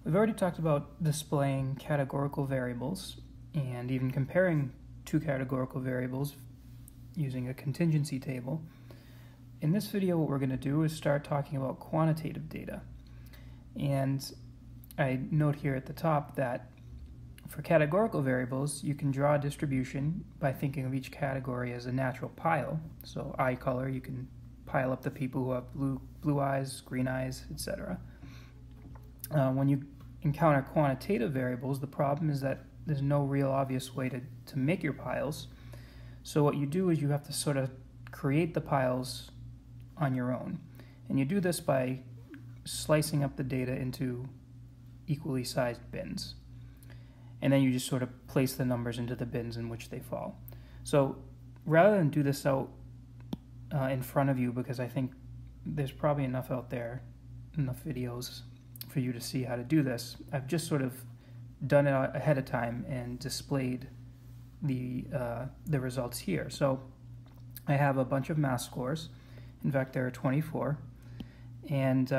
We've already talked about displaying categorical variables and even comparing two categorical variables using a contingency table. In this video, what we're going to do is start talking about quantitative data. And I note here at the top that for categorical variables, you can draw a distribution by thinking of each category as a natural pile. So eye color, you can pile up the people who have blue eyes, green eyes, etc. When you encounter quantitative variables, the problem is that there's no real obvious way to make your piles. So what you do is you have to sort of create the piles on your own. And you do this by slicing up the data into equally sized bins. And then you just sort of place the numbers into the bins in which they fall. So rather than do this out in front of you, because I think there's probably enough out there, enough videos for you to see how to do this, I've just sort of done it ahead of time and displayed the results here. So I have a bunch of math scores. In fact, there are 24. And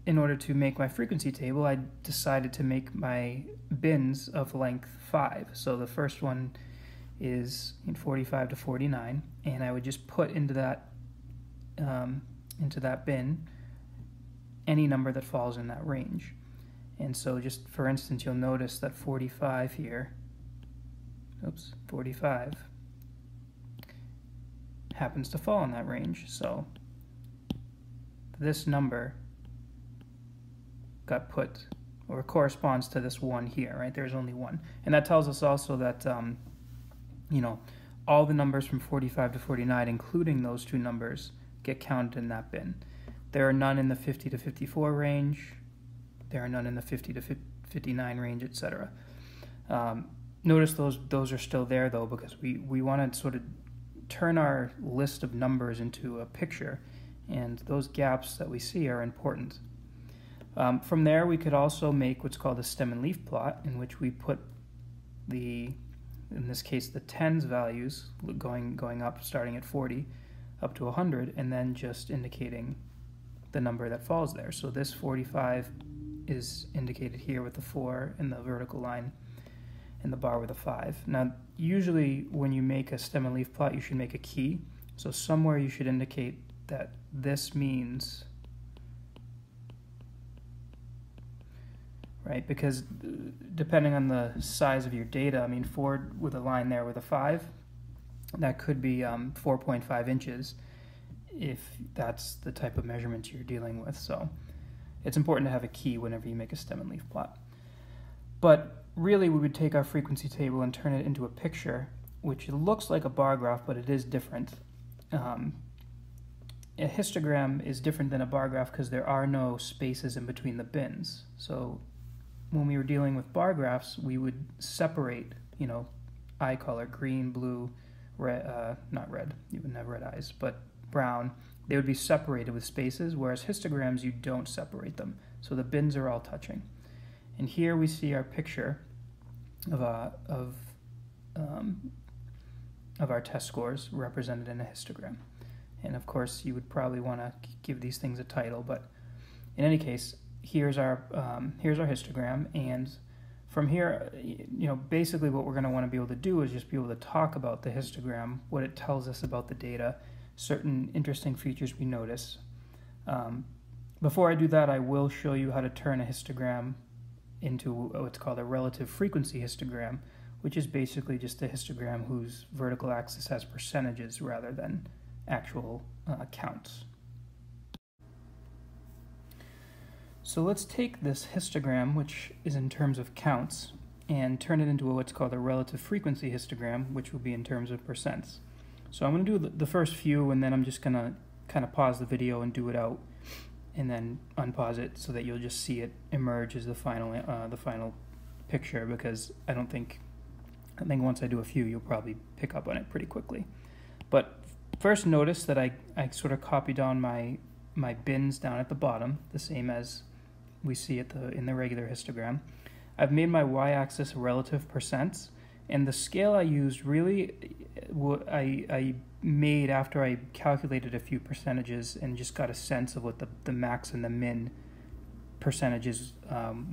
in order to make my frequency table, I decided to make my bins of length 5. So the first one is in 45 to 49, and I would just put into that bin any number that falls in that range. And so just for instance, you'll notice that 45 here, 45 happens to fall in that range. So this number got put, or corresponds to this one here, right? There's only one. And that tells us also that, all the numbers from 45 to 49, including those two numbers, get counted in that bin. There are none in the 50 to 54 range. There are none in the 50 to 59 range, etc. Notice those are still there, though, because we want to sort of turn our list of numbers into a picture, and those gaps that we see are important. From there, we could also make what's called a stem and leaf plot, in which we put in this case, the tens values going up, starting at 40, up to 100, and then just indicating the number that falls there. So this 45 is indicated here with the 4 in the vertical line, and the bar with a 5. Now, usually when you make a stem and leaf plot, you should make a key. So somewhere you should indicate that this means, right? Because depending on the size of your data, I mean, 4 with a line there with a 5, that could be 4.5 inches if that's the type of measurements you're dealing with. So it's important to have a key whenever you make a stem and leaf plot. But really, we would take our frequency table and turn it into a picture, which looks like a bar graph, but it is different. A histogram is different than a bar graph because there are no spaces in between the bins. So when we were dealing with bar graphs, we would separate, eye color, green, blue, red, not red, you wouldn't have red eyes, but brown. They would be separated with spaces, whereas histograms, you don't separate them. So the bins are all touching. And here we see our picture of our test scores represented in a histogram. And of course, you would probably want to give these things a title, but in any case, here's our histogram, and from here, basically what we're going to want to be able to do is just be able to talk about the histogram, what it tells us about the data, certain interesting features we notice. Before I do that, I will show you how to turn a histogram into what's called a relative frequency histogram, which is basically just a histogram whose vertical axis has percentages rather than actual counts. So let's take this histogram, which is in terms of counts, and turn it into what's called a relative frequency histogram, which will be in terms of percents. So I'm going to do the first few, and then I'm just going to kind of pause the video and do it out, and then unpause it so that you'll just see it emerge as the final picture, because I think once I do a few, you'll probably pick up on it pretty quickly. But first, notice that I sort of copy down my bins down at the bottom, the same as we see in the regular histogram. I've made my y-axis relative percents, and the scale I used really I made after I calculated a few percentages and just got a sense of what the max and the min percentages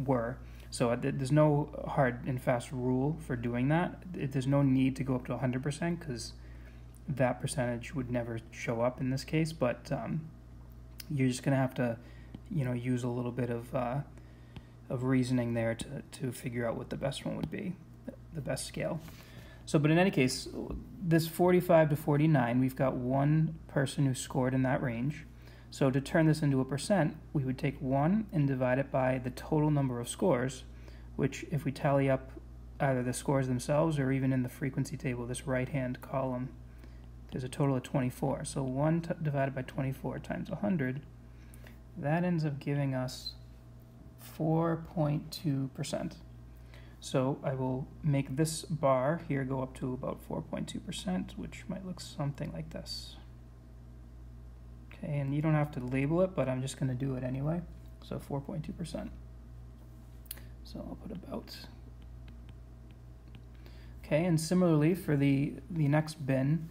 were. So there's no hard and fast rule for doing that. There's no need to go up to 100% because that percentage would never show up in this case, but you're just going to have to, use a little bit of reasoning there to figure out what the best one would be, the best scale. So, but in any case, this 45 to 49, we've got one person who scored in that range. So to turn this into a percent, we would take 1 and divide it by the total number of scores, which if we tally up either the scores themselves or even in the frequency table, this right-hand column, there's a total of 24. So 1 divided by 24 times 100, that ends up giving us 4.2%. So I will make this bar here go up to about 4.2%, which might look something like this. Okay, and you don't have to label it, but I'm just going to do it anyway. So 4.2%. So I'll put about. Okay, and similarly for the next bin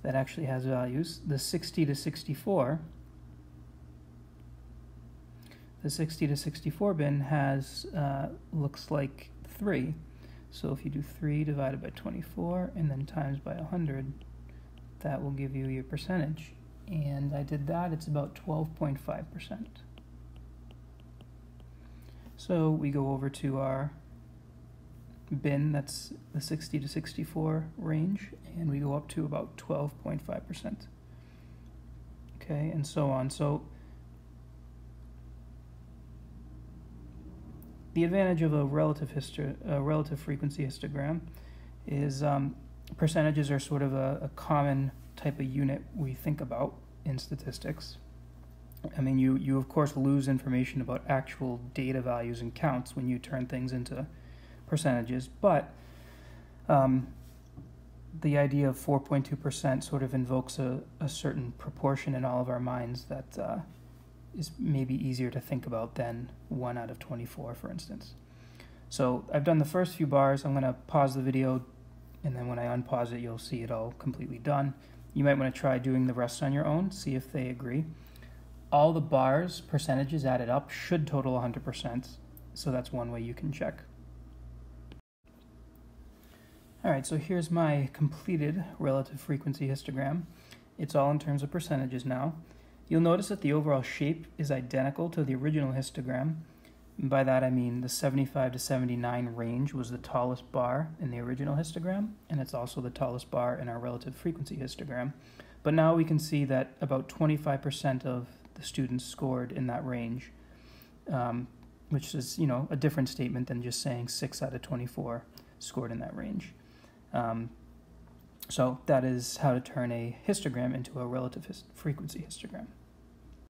that actually has values, the 60 to 64. The 60 to 64 bin has, looks like 3. So if you do 3 divided by 24 and then times by 100, that will give you your percentage. And I did that, it's about 12.5%. So we go over to our bin, that's the 60 to 64 range, and we go up to about 12.5%. Okay, and so on. So the advantage of a relative frequency histogram is percentages are sort of a common type of unit we think about in statistics. I mean, you of course lose information about actual data values and counts when you turn things into percentages, but the idea of 4.2% sort of invokes a certain proportion in all of our minds that is maybe easier to think about than 1 out of 24, for instance. So I've done the first few bars. I'm going to pause the video, and then when I unpause it, you'll see it all completely done. You might want to try doing the rest on your own, see if they agree. All the bars, percentages added up, should total 100%, so that's one way you can check. Alright, so here's my completed relative frequency histogram. It's all in terms of percentages now. You'll notice that the overall shape is identical to the original histogram. And by that I mean the 75 to 79 range was the tallest bar in the original histogram, and it's also the tallest bar in our relative frequency histogram. But now we can see that about 25% of the students scored in that range, which is, a different statement than just saying 6 out of 24 scored in that range. So that is how to turn a histogram into a relative frequency histogram.